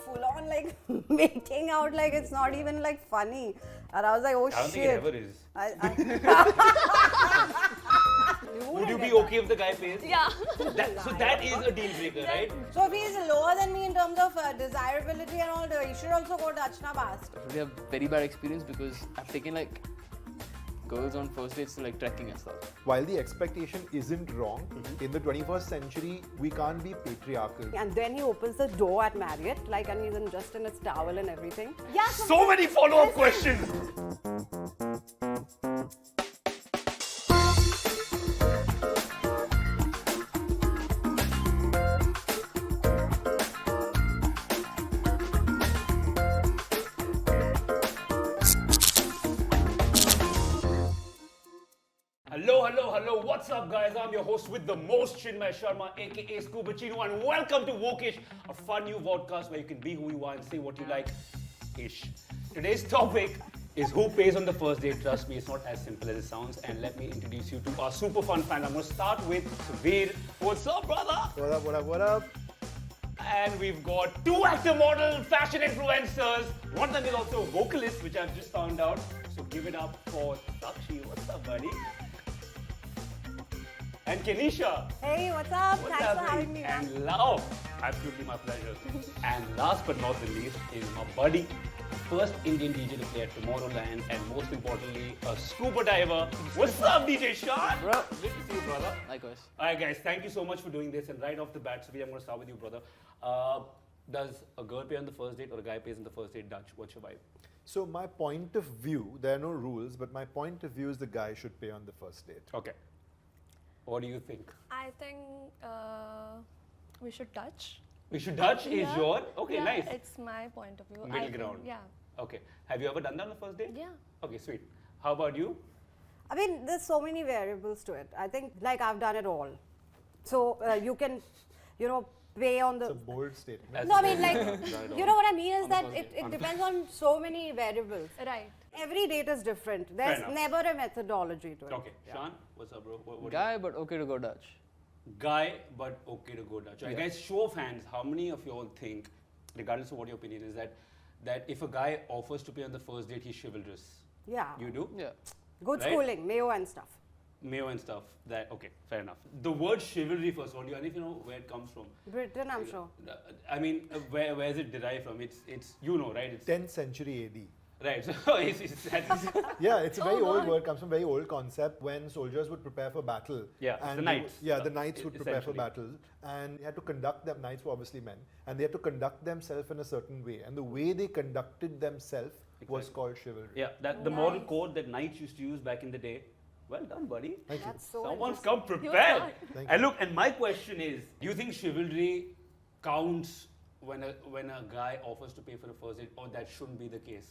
full on like making out, like it's not even like funny. And I was like, oh I don't shit. think it ever is. Would you be okay if the guy pays? Yeah. So that is a deal breaker, right? So if he's lower than me in terms of desirability and all, he should also go Dutch na fast. We have very bad experience because I've taken like girls on first dates to like trekking and stuff. While the expectation isn't wrong, in the 21st century, we can't be patriarchal. And then he opens the door at Marriott, like, and he's just in his towel and everything. Yeah. So many follow-up questions. Hello, what's up guys? I'm your host with the most, Chinmaya Sharma, aka Scuba Chino, and welcome to Wokish, a fun new podcast where you can be who you are and say what you like-ish. Today's topic is who pays on the first date. Trust me, it's not as simple as it sounds, and let me introduce you to our super fun fan. I'm going to start with Suveer. What's up, brother? What up, what up, what up? And we've got two actor, model, fashion influencers. One of them is also a vocalist, which I've just found out. So give it up for Sakshi. What's up, buddy? And Kenisha. Hey, what's up? What's Thanks for having me. And love. Absolutely my pleasure. And last but not the least is my buddy, first Indian DJ to play at Tomorrowland, and most importantly, a scuba diver. What's up, DJ Shaan? Bro. Good to see you, brother. Likewise. Alright guys, thank you so much for doing this. And right off the bat, Suveer, I'm going to start with you, brother. Does a girl pay on the first date or a guy pays on the first date? Dutch, what's your vibe? So my point of view, there are no rules, but my point of view is the guy should pay on the first date. Okay. What do you think? I think we should touch. We should Dutch is Yeah. your? Okay, Yeah, nice. It's my point of view. I Middle think- ground. Yeah. Okay. Have you ever done that on the first date? Yeah. Okay, sweet. How about you? I mean, there's so many variables to it. I think, like, I've done it all. So you can, pay on It's the. a bold statement. That's No, I mean, very like, done it all. you know what I mean is On the that first date. it depends on so many variables. Right. Every date is different. There's enough. never a methodology to it. Okay, Shaan, what's up, bro? What Guy, but okay to go Dutch. Guy, but okay to go Dutch. Right, Yeah. guys, show of hands, how many of you all think, regardless of what your opinion is, that if a guy offers to pay on the first date, he's chivalrous? Yeah. You do? Yeah. Good Right? schooling, Mayo and stuff. Mayo and stuff. That okay, fair enough. The word chivalry, first of all, do you know where it comes from? Britain, I'm sure. I mean, where is it derived from? It's right? It's 10th century AD. right. So it's Yeah, it's a very Oh, old God. word, comes from a very old concept when soldiers would prepare for battle. Yeah, and the knights. The knights would prepare for Essentially. battle, and they had to conduct them. Knights were obviously men, and they had to conduct themselves in a certain way, and the way they conducted themselves was Exactly. called chivalry. yeah, that the moral code that knights used to use back in the day. Well done, buddy. Thank you. That's so Someone's interesting. come prepared. Thank And you. look, and my question is, do you think chivalry counts when a guy offers to pay for a first date, or that shouldn't be the case?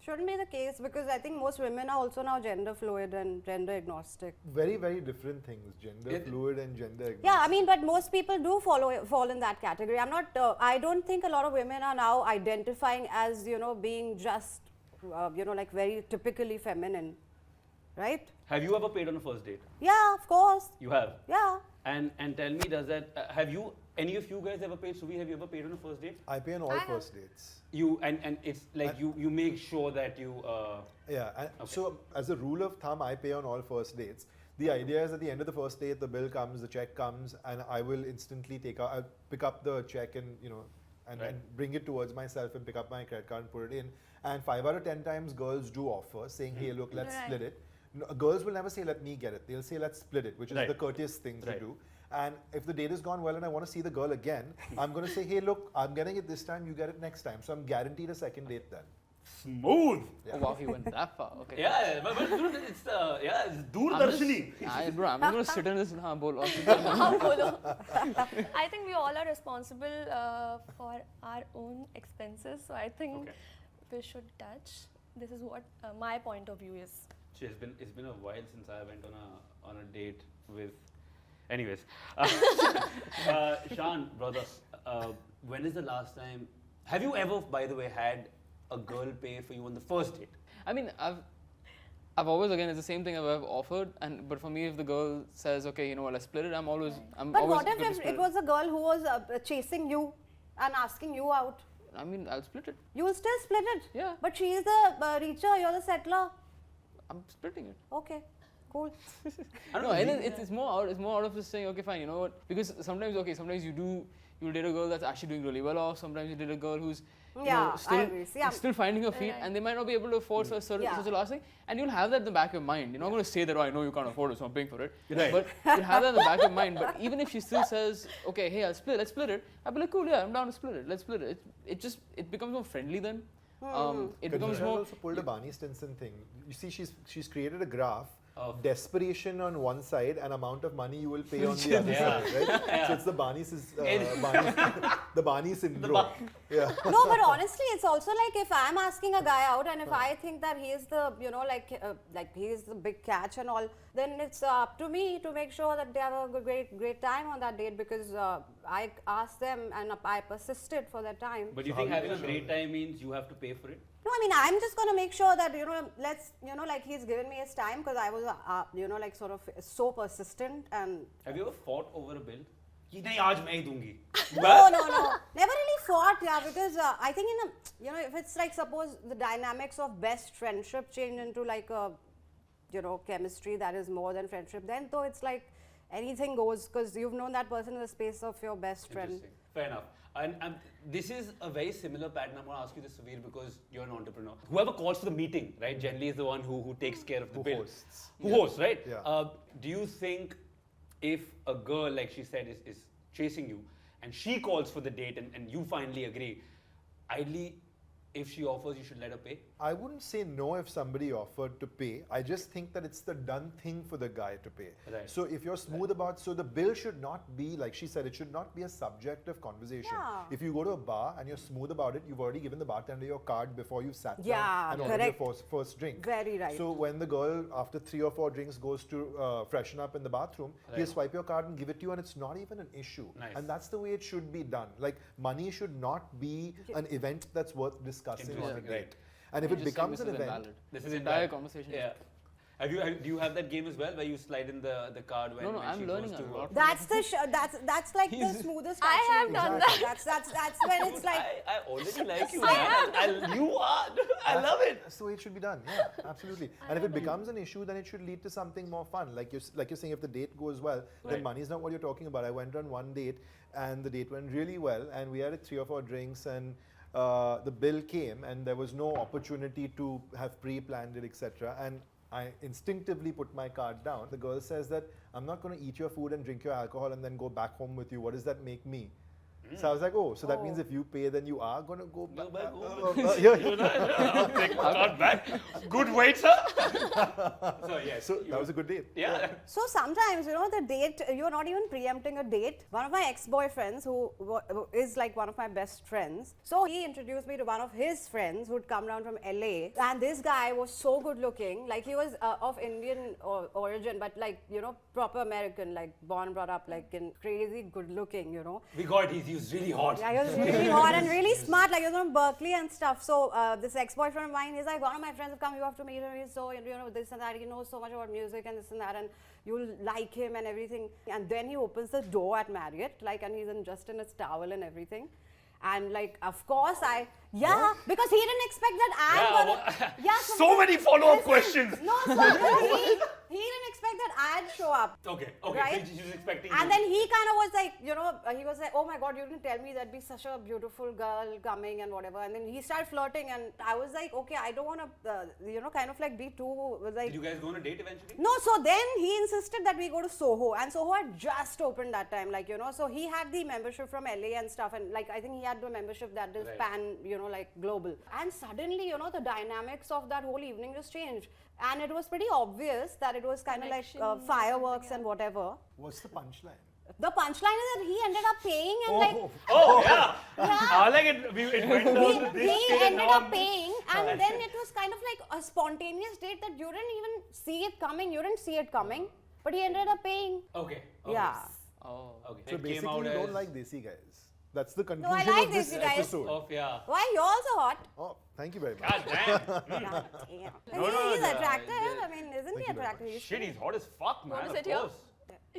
Shouldn't be the case because I think most women are also now gender fluid and gender agnostic. Very, very different things, gender Yeah. fluid and gender agnostic. Yeah, I mean, but most people do fall in that category. I'm not. I don't think a lot of women are now identifying as being just like very typically feminine, right? Have you ever paid on a first date? Yeah, of course. You have. Yeah. And tell me, does that have you any of you guys ever paid? Suveer, have you ever paid on a first date? I pay on all I have. first dates. You and it's like you make sure that you. Yeah, and Okay. so as a rule of thumb, I pay on all first dates. The idea is at the end of the first date, the bill comes, the check comes, and I will instantly I'll pick up the check and Right. and bring it towards myself and pick up my credit card and put it in. And 5 out of 10 times, girls do offer, saying, "Hey, look, let's Right. split it." No, girls will never say, "Let me get it." They'll say, "Let's split it," which is Right. the courteous thing to Right. do. And if the date has gone well and I want to see the girl again, I'm going to say, "Hey, look, I'm getting it this time. You get it next time." So I'm guaranteed a second date then. Smooth. Yeah. Oh wow, he went that far. Okay. Yeah, but dude, it's it's I'm just- Doordarshini. Bro, I'm just gonna sit in this. Bolo. I think we all are responsible for our own expenses. So I think Okay. we should touch. This is what my point of view is. It's been a while since I went on a date with. Anyways, Shaan, brother, when is the last time? Have you ever, by the way, had a girl pay for you on the first date? I mean, I've always, again, it's the same thing I've offered, but for me, if the girl says, okay, you know what, let's split it, I'm But always what good to if split it was a girl who was chasing you and asking you out? I mean, I'll split it. You will still split it? Yeah. But she is the reacher, you're the settler. I'm splitting it. Okay, cool. I don't know. And it's more out of just saying, okay, fine, you know what? Because sometimes you'll date a girl that's actually doing really well off. Sometimes you date a girl who's I agree. See, still finding her feet, and they might not be able to afford such a last thing. And you'll have that in the back of your mind. You're not going to say that, oh, I know you can't afford it, so I'm paying for it. Right. But you'll have that in the back of your mind. But even if she still says, okay, hey, let's split it, I'll be like, cool, yeah, I'm down to split it. Let's split it. It becomes more friendly then. It becomes Kanisha more. also pulled a Barney Stinson thing. You see, she's created a graph. Desperation on one side and amount of money you will pay on the other side, right? So it's the the Barney syndrome. No, but honestly, it's also like if I'm asking a guy out and if I think that he is the, like he is the big catch and all, then it's up to me to make sure that they have a great time on that date because I asked them and I persisted for that time. But you think having a great time means you have to pay for it? No, I mean, I'm just going to make sure that, like he's given me his time because I was, like sort of so persistent and... Have you ever fought over a bill? नहीं आज मैं ही दूंगी. No. Never really fought, because I think if it's like suppose the dynamics of best friendship change into like a, chemistry that is more than friendship, then though it's like anything goes because you've known that person in the space of your best friend. Interesting. Fair enough. And this is a very similar pattern. I'm going to ask you this, Suveer, because you're an entrepreneur. Whoever calls for the meeting, right, generally is the one who takes care of the bill. Hosts. Who hosts, right? Yeah. Do you think if a girl, like she said, is chasing you and she calls for the date and you finally agree, ideally, if she offers, you should let her pay? I wouldn't say no if somebody offered to pay. I just think that it's the done thing for the guy to pay. Right. So if you're smooth about, so the bill should not be, like she said, it should not be a subject of conversation. Yeah. If you go to a bar and you're smooth about it, you've already given the bartender your card before you sat Yeah, down and ordered your correct. first drink. Very right. So when the girl, after 3 or 4 drinks, goes to freshen up in the bathroom, he'll swipe your card and give it to you and it's not even an issue. Nice. And that's the way it should be done. Like money should not be an event that's worth discussing on a Interesting, date. right. And if You it just say becomes this an is event, invalid. This The is entire invalid. conversation. Yeah. Do you have that game as well where you slide in the card when, No, when I'm she learning goes a to lot. That's that's like the smoothest. I action have in done life. That's when it's like. I already like you, man. You are. I love it. that's the way it should be done. Yeah, absolutely. And if it becomes an issue, then it should lead to something more fun. Like you're saying, if the date goes well, then Right. money is not what you're talking about. I went on one date, and the date went really well, and we had 3 or 4 drinks, and the bill came, and there was no opportunity to have pre-planned it, etc. And I instinctively put my card down. The girl says that I'm not going to eat your food and drink your alcohol and then go back home with you. What does that make me? So I was like, oh, so that means if you pay, then you are going to go back. back home. Yeah. I'll take my card back. Good wait, sir. So yes. So that was a good date. Yeah. So sometimes, the date, you're not even preempting a date. One of my ex-boyfriends who is like one of my best friends. So he introduced me to one of his friends who'd come down from LA. And this guy was so good looking. Like he was of Indian origin, but like, proper American, like born, brought up, like in crazy good looking, We got it. He was really hot. Yeah, he was really hot and really smart. Like he was from Berkeley and stuff. So this ex-boyfriend of mine, he's like, one of my friends have come, you have to meet him. He's so, this and that. He knows so much about music and this and that. And you'll like him and everything. And then he opens the door at Marriott, like, and he's just in his towel and everything. And like, of course, because he didn't expect that So many follow-up questions. No, so he didn't expect that I'd show up. Okay. Right? So she was expecting And you. then he kind of was like, he was like, oh my God, you didn't tell me there'd be such a beautiful girl coming and whatever. And then he started flirting and I was like, okay, I don't want to, kind of like be too like. Did you guys go on a date eventually? No, so then he insisted that we go to Soho, and Soho had just opened that time, like, so he had the membership from LA and stuff, and like, I think he had the membership that is Right. pan, like global. And suddenly, the dynamics of that whole evening just changed. And it was pretty obvious that it was kind of like Connection, fireworks something, and whatever. What's the punchline? The punchline is that he ended up paying and like Oh, yeah. I like it. It went down to this he scale and ended now up I'm- paying, and then it was kind of like a spontaneous date that you didn't even see it coming. You didn't see it coming, but he ended up paying. Okay. Yeah. Oh. Okay. So It came basically, out you as don't like desi guys. That's the I conclusion like of this desi guys. episode. of yeah. Why you're also hot? Oh, thank you very much. God damn. God damn. No, He's no, attractive. I mean, isn't he Thank you very attractive? He's Shit, he's hot as fuck, man. Want to Of sit here? course.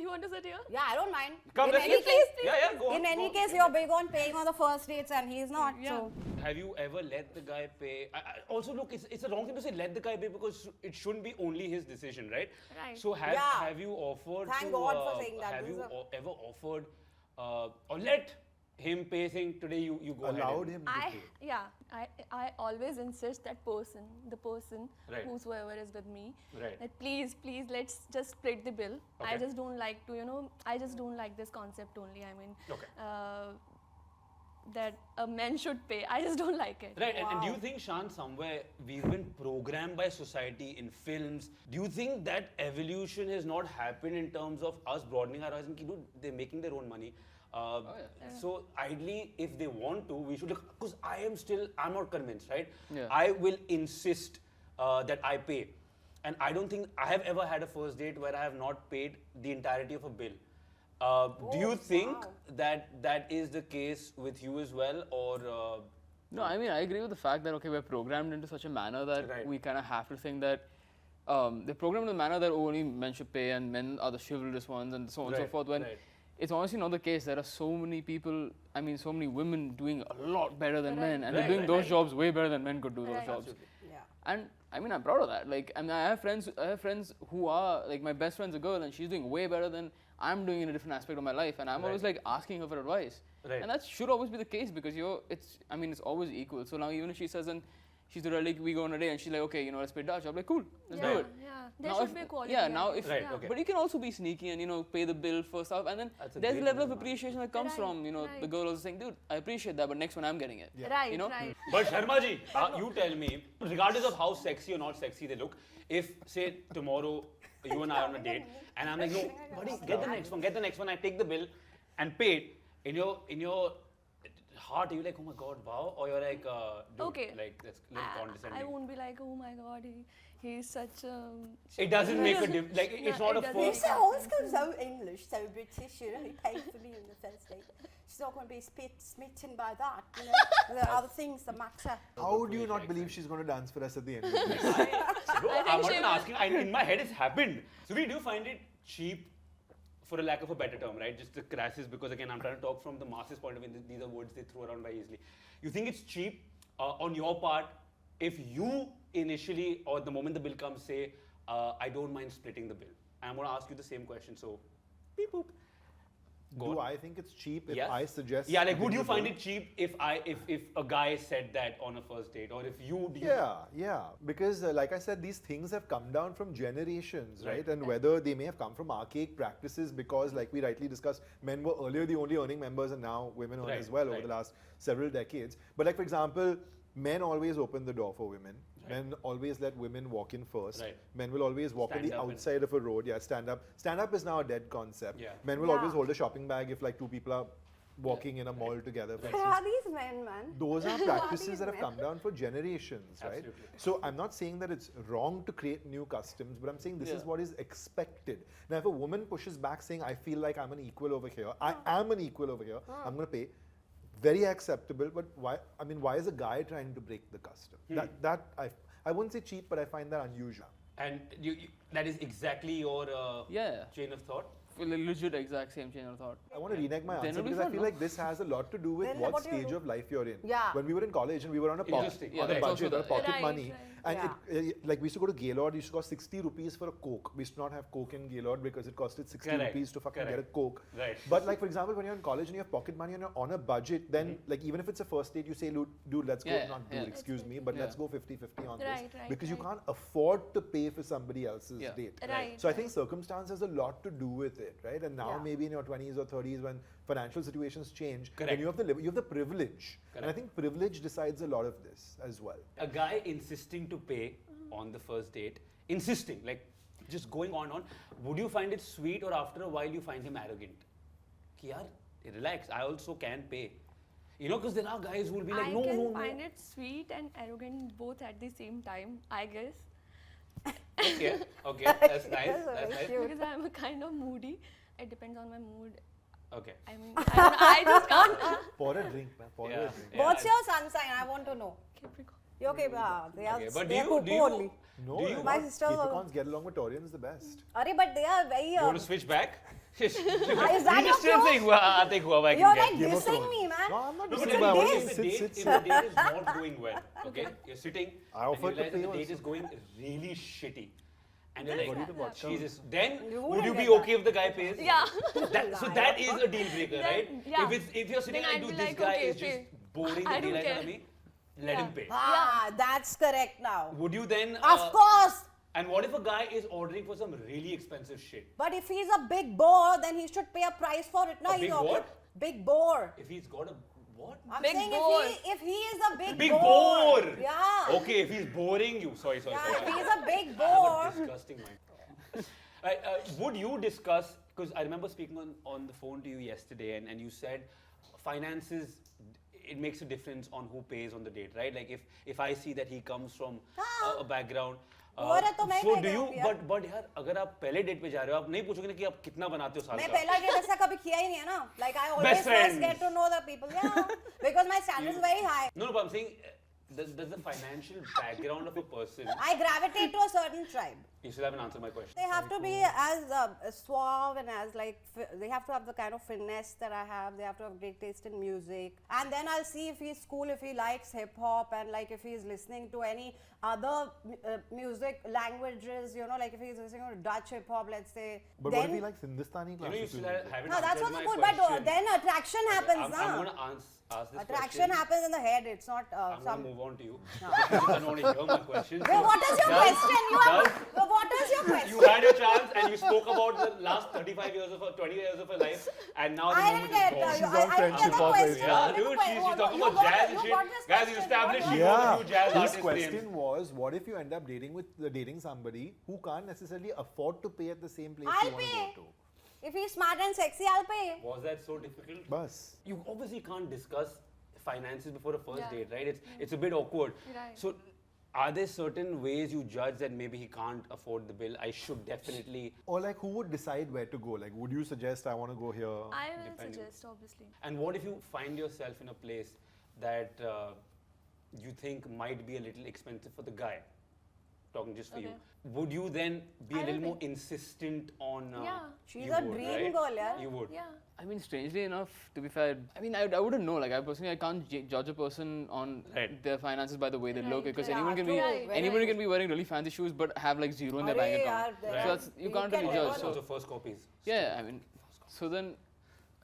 You want to sit here? Yeah, I don't mind. Come, in let's any get- case, Yeah, go on. in any go. case, you're big on paying on the first dates and he's not. Yeah. So Have you ever let the guy pay? Also, look, it's a wrong thing to say let the guy pay because it shouldn't be only his decision, right? Right. So have you offered Thank to, God for saying that. Have This you is ever offered or let him pay saying today you go ahead Allowed and- him to pay. I always insist that the person Right. whosoever is with me, Right. that please, let's just split the bill. I Okay. just don't like to, I just don't like this concept only. I mean, Okay. that a man should pay. I just don't like it. Right, and do you think, Shaan, somewhere we've been programmed by society in films? Do you think that evolution has not happened in terms of us broadening our horizon? They're making their own money. So ideally, if they want to, we should look. Because I'm not convinced, right? Yeah. I will insist that I pay, and I don't think I have ever had a first date where I have not paid the entirety of a bill. Do you think that is the case with you as well, or? No, I mean, I agree with the fact that, okay, we're programmed into such a manner that Right. we kind of have to think that they're programmed in a manner that only men should pay and men are the chivalrous ones and so on and so Right, forth. When right. it's honestly not the case. There are so many people, I mean, so many women doing a lot better than men, and they're Right, doing right, those right. jobs way better than men could do those Right. jobs. yeah. And I mean, I'm proud of that. Like, I mean, I have friends who are like my best friend's a girl, and she's doing way better than I'm doing in a different aspect of my life, and I'm always like asking her for advice. Right. And that should always be the case because it's always equal. So now even if she says and she's like, we go on a day, and she's like, okay, let's play Dutch. I'm like, cool, let's do it. Yeah. There Now should if- be equality. Yeah, I now guess. if Right, okay. but you can also be sneaky and pay the bill for stuff, and then That's a there's a great level of move, man. appreciation that comes Right, from the right. girl also saying, dude, I appreciate that, but next one I'm getting it. Right, You know? right. But Sharma ji, you tell me, regardless of how sexy or not sexy they look, if say tomorrow you and I are on a date, and I'm like, no, buddy, get the next one, I take the bill and pay it, in your heart, you're like, oh my god, wow, or you're like, dude, Okay. like that's a little condescending. I won't be like, oh my god, he's such a. It doesn't make a difference. Like it's No, not it a doesn't. first. So always comes so English, so British, he paid for me in the first date. She's not going to be smitten by that, There are other things that matter. How do you not believe she's going to dance for us at the end of the day? Bro, I think I'm not she even asking. In my head, it's happened. So do you find it cheap, for a lack of a better term, right? Just the crisis, because again, I'm trying to talk from the masses' point of view. These are words they throw around very easily. You think it's cheap on your part if you initially, or the moment the bill comes, say, I don't mind splitting the bill. I'm going to ask you the same question. So, beep boop. Go Do on. I think it's cheap if Yeah. I suggest? Yeah, like would splitting you the find bill? it cheap if a guy said that on a first date, or if you? Yeah, because like I said, these things have come down from generations, Right. right? And whether they may have come from archaic practices because, like we rightly discussed, men were earlier the only earning members and now women earn Right, as well over right. the last several decades. But like, for example, men always open the door for women. Right. Men always let women walk in first. Right. Men will always walk on Stand the up and- outside of a road. Yeah, stand up. Stand up is now a dead concept. Yeah. Men will Yeah. always hold a shopping bag if like two people are walking in a mall together. For Who instance. are these men, man? Those are Who practices these that have men? come down for generations, right? Absolutely. So I'm not saying that it's wrong to create new customs, but I'm saying this is Yeah. what is expected. Now, if a woman pushes back saying, I feel like I'm an equal over here, I am an equal over here, I'm going to pay, very acceptable, but why? I mean, why is a guy trying to break the custom? That I wouldn't say cheap, but I find that unusual. And that is exactly your Yeah. chain of thought. Legit exact same chain of thought. I want to renege my Then answer it'll be because I fun, feel no? like this has a lot to do with Then what what do you stage do? of life you're in. Yeah. When we were in college and we were on a Interesting. Yeah, on a that's also budget, on the- pocket Right, money, right. and like we used to go to Gaylord, it used to cost 60 rupees for a Coke. We used to not have Coke in Gaylord because it costed 60 Correct, rupees to fucking correct. get a Coke. Right. But like, for example, when you're in college and you have pocket money and you're on a budget, then like even if it's a first date, you say, dude, let's go, Yeah, not yeah. dude, excuse me, but Yeah. let's go 50-50 on Right, this. right, Because you right. can't afford to pay for somebody else's Yeah. date. Right. So I think circumstance has a lot to do with it, right? And now Yeah. maybe in your 20s or 30s when financial situations change, Correct. then you have the privilege. And I Correct. think privilege decides a lot of this as well. A guy insisting to pay on the first date, insisting, like just going on, would you find it sweet, or after a while you find him arrogant? Ki yaar, relax, I also can pay. Because there are guys who will be like, I no, can no, find no. it sweet and arrogant both at the same time, I guess. Okay, that's nice, That's that's very nice. cute. Because I'm a kind of moody. It depends on my mood. Okay. I mean, I just can't. Pour a drink, man. Pour Yeah. a drink. Yeah. What's your sun sign? I want to know. Capricorn. You're okay, they are, Okay, but they are do cuckoo you, only. No, do you, they're My not. sister will- Capricorns get along with Taurians the best. But they are very. you want to switch back? Is that You're your still proof? saying, well, I think whoever I You're can like get. dissing me, man. No, I'm not No, but dissing, then but I if want the to date, sit. if the date is not going well, okay, you're sitting, I and you offered to realize that pay the date also. is going really shitty, and you're Then like, what? Vodka. Jesus. Then You would wouldn't you be get that. okay if the guy pays? Yeah. So that is a deal breaker, Then, right? yeah. If you're sitting Then like, I'd dude, be this like, guy okay, is just pay. boring the I don't daylight out of care. me, let him pay. Ah, that's correct now. Would you then? Of course. And what if a guy is ordering for some really expensive shit? But if he's a big bore, then he should pay a price for it. No, A he's big okay. what? Big bore. If he's got a what? I'm Big saying bore. if he is a big, Big bore. bore. Yeah. Okay, if he's boring you. Sorry. Yeah, sorry. if he's a big I have bore. a disgusting mind. Right, would you discuss, because I remember speaking on the phone to you yesterday and you said finances, it makes a difference on who pays on the date, right? Like if I see that he comes from a background. Poor है तो मैं so कहीं do you, जाऊँगी यार। but यार अगर आप पहले डेट पे जा रहे हो आप नहीं पूछोगे ना कि आप कितना बनाते हो साल मैं का? पहला डेट ऐसा कभी किया ही नहीं है ना. Like I always Best first friends. get to know the people. Yeah. Because my standard is very high. No, but I'm saying, does the financial background of a person, I gravitate to a certain tribe. you still haven't answered my question. They have to be as suave and as like, they have to have the kind of finesse that I have. They have to have great taste in music. And then I'll see if he's cool, if he likes hip hop, and like if he's listening to any other music languages, you know, like if he's listening to Dutch hip hop, let's say. But then, what if he likes Hindustani You classical? haven't no, that's answered also my cool, but question. then attraction happens, I'm na? going to ask this Attraction question. happens in the head, it's not I'm going some. to move on to you. Because I don't want to hear my question. Well, what is your question? What is your question? You had your chance and you spoke about the last 35 years of her, 20 years of her life, and now the I moment didn't is get gone. She's on friendship the off question. it. Yeah, I didn't dude, get she's what- talking you about got jazz it, and you got shit. this Guys, question. you established What she was knows Yeah, a few jazz his artists' question names. was, what if you end up dating somebody who can't necessarily afford to pay at the same place I'll you want to pay. go to? If he's smart and sexy, I'll pay. Was that so difficult? Bus. You obviously can't discuss finances before a first Yeah. date, right? It's a bit awkward. Right. So, are there certain ways you judge that maybe he can't afford the bill? I should definitely. Or like, who would decide where to go? Like, would you suggest I want to go here? I will Depending. suggest, obviously. And what if you find yourself in a place that you think might be a little expensive for the guy? Talking just for you. Okay. Would you then be a I will little more pay. insistent on? Yeah. She's you a would, dream right? girl, yeah. You would. Yeah. I mean, strangely enough, to be fair, I mean, I wouldn't know. Like, I personally, I can't judge a person on Right. their finances by the way they look, Right, because right. anyone can Yeah, be true, very anyone right. can be wearing really fancy shoes but have like zero in their Arey bank account. yaar, Right. So that's you can't can really never judge. know. Also, So first copies. yeah, I mean, so then,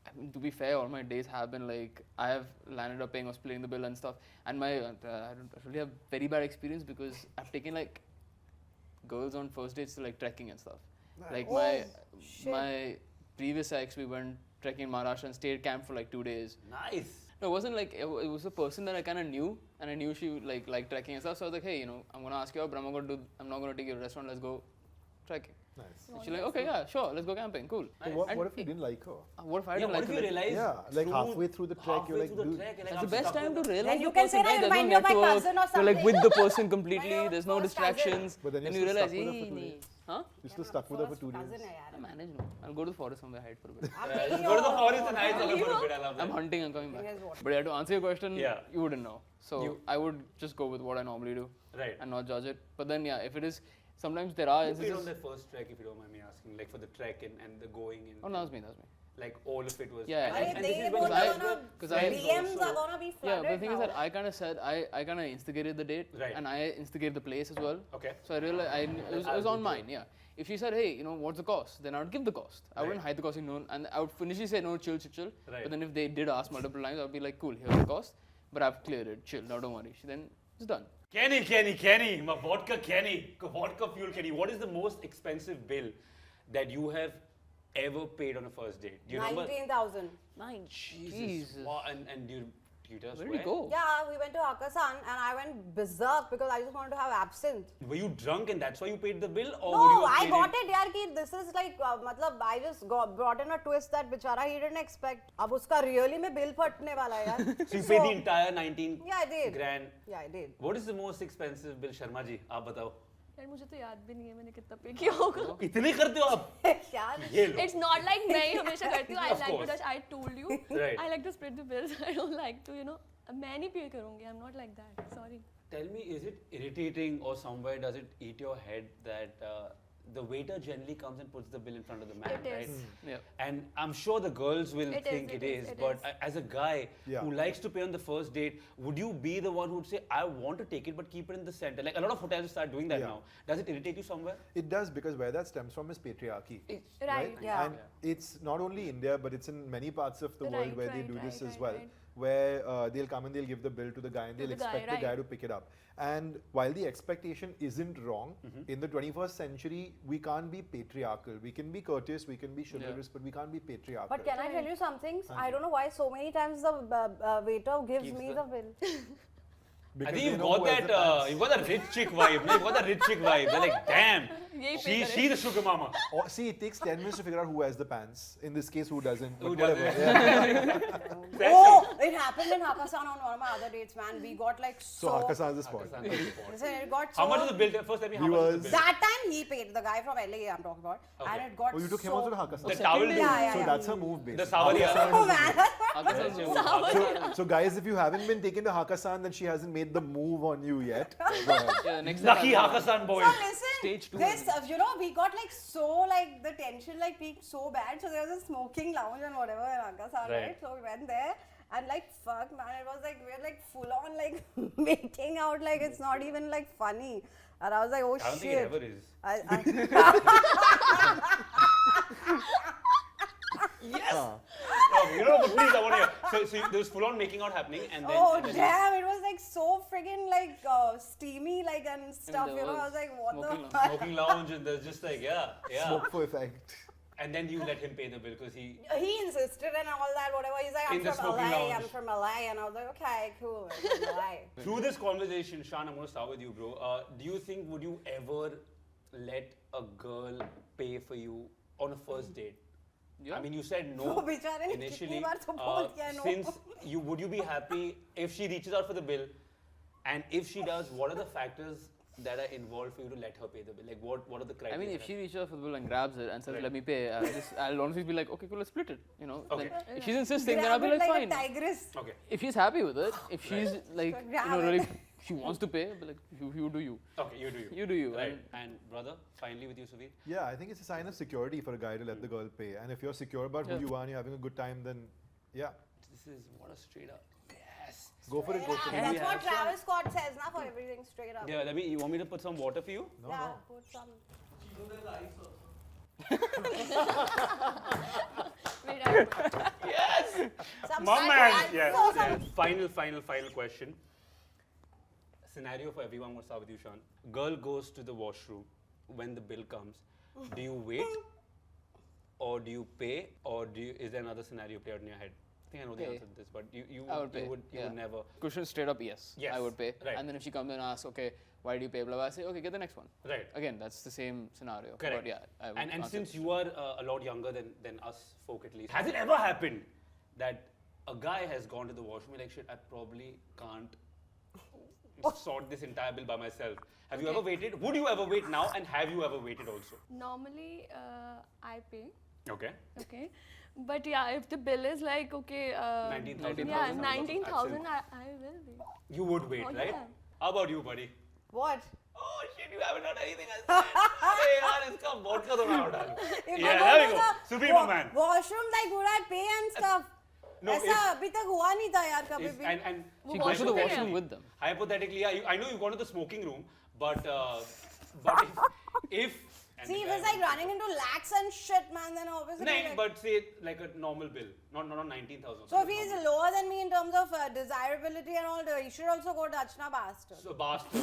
I mean, to be fair, all my days have been like I have landed up paying or splitting the bill and stuff. And my I really have very bad experience because I've taken like girls on first dates to like trekking and stuff. Like Oh, shit. my previous ex, we went trekking in Maharashtra and stayed camp for like 2 days. Nice. No, it wasn't like it was a person that I kind of knew, and I knew she like trekking and stuff. So I was like, hey, you know, I'm gonna ask you out, but I'm not gonna take you to a restaurant. Let's go trekking. Nice. And she's like, okay, yeah, sure, let's go camping, cool. So what, And what if you it- didn't like her? What if I Yeah, didn't what like if her? you realize? Yeah, like halfway through the trek, you're halfway like, through the dude, trek, you're like, That's I'm the best stuck time with to her. realize Then you the can person, say, "No, right? you There's no remind me of my network. cousin or You're like with the something." person completely. My There's no first cousin. distractions. But then Then you're you still realize, stuck with her for 2 hey, days. huh? You're still stuck with her for 2 Cousin days. hai yaar. I manage now. I'll go to the forest somewhere, hide for a bit. I'm Just taking go to the your- forest and hide somewhere for a bit. I love I'm that. hunting and coming back. Here's what. But yeah, to answer your question, Yeah. you wouldn't know. So You- I would just go with what I normally do Right. and not judge it. But then yeah, if it is, sometimes there are Who paid on instances. that first trek, if you don't mind me asking, like for the trek and the going and Oh, no, that was me. That was me. like all of it was. Yeah, Arey, and they this is both when are guys gonna, were because I- friends DMs also. are gonna be Yeah, flooded but the thing is now. that I kind of said I kind of instigated the date Right. and I instigated the place as well. Okay. So I realized it was on mine. Yeah. If she said, hey, you know, what's the cost? Then I would give the cost. I wouldn't Right. hide the cost. And I would initially say no, chill. Right. But then if they did ask multiple times, I'd be like, cool, here's the cost. But I've cleared it. Chill. Now don't worry. Then it's done. Kenny, my vodka fuel Kenny. What is the most expensive bill that you have ever paid on a first date? Do you remember? 19,000. Jesus. Wow, and do you tell us Where did where? you go? Yeah, we went to Hakkasan and I went berserk because I just wanted to have absinthe. Were you drunk and that's why you paid the bill, or No, would you have I paid got it yaar ki this is like matlab I just brought in a twist that bichara he didn't expect. अब उसका really में bill फटने वाला है यार. So you paid the entire 19 Yeah, I did. grand. Yeah, I did. What is the most expensive bill, Sharma ji? आप बताओ. यार मुझे तो याद भी नहीं है मैंने कितना पे किया होगा. इतने करते हो आप? क्या? ये लो. It's not like मैं ही हमेशा करती हूँ. I Of like course. because I told you. Right. I like to split the bills. I don't like to, you know. मैं नहीं पे करूँगी. I'm not like that. Sorry. Tell me, is it irritating or somewhere does it eat your head that the waiter generally comes and puts the bill in front of the man, It right? is. Yeah. And I'm sure the girls will It think is, it it is, is, but it is. as a guy Yeah. who likes to pay on the first date, would you be the one who would say, I want to take it, but keep it in the center? Like a lot of hotels start doing that Yeah. now. Does it irritate you somewhere? It does, because where that stems from is patriarchy. Right. Yeah. And it's not only India, but it's in many parts of the world Right, where they right, do this right, as right, well. right. Where they'll come and they'll give the bill to the guy and they'll the guy, expect the guy right. to pick it up. And while the expectation isn't wrong, in the 21st century, we can't be patriarchal. We can be courteous, we can be chivalrous, but we can't be patriarchal. But can I tell you something? I don't know why so many times the waiter gives Keeps me the- the bill. I Because think they you've know got who has that, the pants. you've got that rich chick vibe. You've got that rich chick vibe. They're like, damn, Yahi pay she's the sugar mama. Or, see, it takes 10 minutes to figure out who has the pants. In this case, who doesn't. But Who whatever. doesn't? Yeah. Oh, it happened in Hakkasan on one of my other dates, man. We got like So so. Hakkasan is the spot. Listen, it got so. How much is the bill? First, tell me how much is the bill? That time he paid, the guy from LA I'm talking about, and Okay. it got Oh, you took him so. also to Hakkasan? The towel Yeah, dude. yeah, So yeah. that's a move, basically. The Savaria. Oh man. So guys, if you haven't been taken to Hakkasan, then she hasn't made the move on you yet. Go ahead. Yeah, next Lucky time Hakkasan boys. So listen, Stage two. this, we got like so, like the tension like peaked so bad. So there was a smoking lounge and whatever in Hakkasan, Right. right? So we went there and like, fuck man, it was like, we were like full on like making out, like it's not even like funny. And I was like, oh I don't think shit. it ever is. Huh. Oh, you know, but please, I want to hear. So there was full on making out happening, and then. Oh and then damn, it was like so friggin' like steamy like and stuff, there you know. I was was like, what smoking the lounge. Smoking lounge, and there's just like, yeah. Smoke for effect. And then you let him pay the bill because he. He insisted and all that, whatever. He's like, In I'm the from smoking LA, lounge. I'm from LA. And I was like, okay, cool, I'm from LA. Through this conversation, Shaan, I'm going to start with you, bro. Do you think, would you ever let a girl pay for you on a first date? Yeah. I mean, you said वो no बेचारे ने initially. कितनी बार तो बोल दिया no. Since would you be happy if she reaches out for the bill, and if she does, what are the factors that are involved for you to let her pay the bill? Like, what are the I criteria? mean, if she reaches out for the bill and grabs it and says, Right. "Let me pay," I'll honestly be like, "Okay, cool, let's split it." You know. Okay. Then if she's insisting, then I'll Grab be it like, like "Fine." a tigress. Okay. If she's happy with it, if she's like, grab really, it. she wants to pay, but like, you do you. Okay, you do you. You do you. Right. And brother, finally with you, Suveer. Yeah, I think it's a sign of security for a guy to let the girl pay. And if you're secure about Yeah. who you are and you're having a good time, then yeah, This is what a straight up. Yes. go for it, go for it. That's we what have some? Travis Scott says, na, for everything straight up. Yeah, you want me to put some water for you? No, Yeah, no. put some. Wait, I Yes! Some My side man! lights Yes, or some- yes. Final question. Scenario for everyone. What's up with you, Shaan? Girl goes to the washroom when the bill comes. Do you wait? Or do you pay? Or is there another scenario played in your head? I think I know the Pay. answer to this, but you I would pay. would yeah. never. Question straight up, yes. Yes, I would pay. right. And then if she comes and asks, "Okay, why do you pay?" Blah blah. I say, "Okay, get the next one." Right. Again, that's the same scenario. Correct. But yeah, I would And answer since it. you are a lot younger than us folk at least, has it ever happened that a guy has gone to the washroom and like, shit, I probably can't sort this entire bill by myself? Have you ever waited? Would you ever wait now? And have you ever waited also? normally I pay. Okay. Okay. But yeah, if the bill is like, okay, 19,000. yeah, 19,000. 19,000, I will be. You would wait, Oh, right? yeah. How about you, buddy? What? Oh shit, you haven't done anything else. Hey, yaar, iska vodka to now done. If Yeah, I there go we to go. the Suveer, my man. Washroom, like, would I pay and stuff? No, ऐसा अभी तक हुआ नहीं था यार कभी If, भी. and She goes to the Washroom washroom area. with them. hypothetically, yeah, I know you've gone to the smoking room, but if and See, the if guy it's like wants running into lakhs and shit, man, then obviously. to- like, No, but say like a normal bill, not 19,000. so if he is lower than me in terms of desirability and all, he should also go Dutch na bastard. So bastard,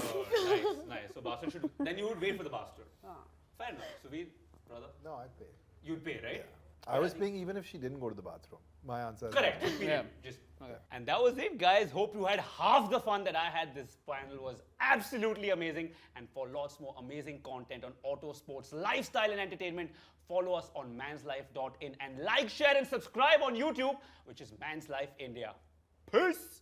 nice. So bastard should. Then you would wait for the bastard. Fair enough. Suveer, brother, No, I'd pay. you'd pay, right? I was paying even if she didn't go to the bathroom. My answer is Correct. no. Period. Yeah. Just. Okay. And that was it, guys. Hope you had half the fun that I had. This panel was absolutely amazing. And for lots more amazing content on auto sports, lifestyle, and entertainment, follow us on manslife.in and like, share, and subscribe on YouTube, which is Man's Life India. Peace.